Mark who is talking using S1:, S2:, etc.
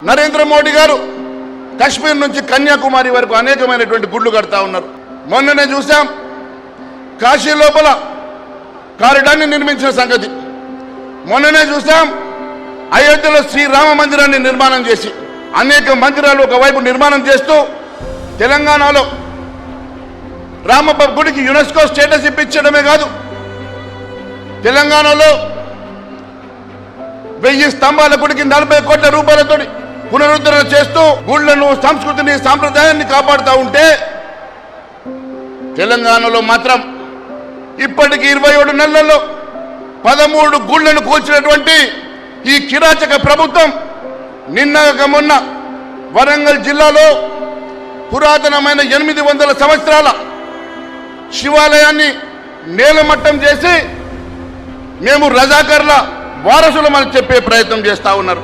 S1: నరేంద్ర మోడీ గారు కశ్మీర్ నుంచి కన్యాకుమారి వరకు అనేకమైనటువంటి గుళ్ళు కడతా ఉన్నారు. మొన్ననే చూసాం కాశీ లోపల కారిడార్ని నిర్మించిన సంగతి. మొన్ననే చూసాం అయోధ్యలో శ్రీరామ మందిరాన్ని నిర్మాణం చేసి అనేక మందిరాలు ఒకవైపు నిర్మాణం చేస్తూ తెలంగాణలో రామప్ప గుడికి యునెస్కో స్టేటస్ ఇప్పించడమే కాదు, తెలంగాణలో 1000 స్తంభాల గుడికి 40 కోట్ల రూపాయలతో పునరుద్ధరణ చేస్తూ గుళ్లను, సంస్కృతిని, సాంప్రదాయాన్ని కాపాడుతూ ఉంటే తెలంగాణలో మాత్రం ఇప్పటికి 27 నెలల్లో 13 గుళ్లను కూల్చినటువంటి ఈ కిరాచక ప్రభుత్వం నిన్నగా మొన్న వరంగల్ జిల్లాలో పురాతనమైన 800 సంవత్సరాల శివాలయాన్ని నేలమట్టం చేసి మేము రజాకర్ల వారసులమని చెప్పే ప్రయత్నం చేస్తా ఉన్నారు.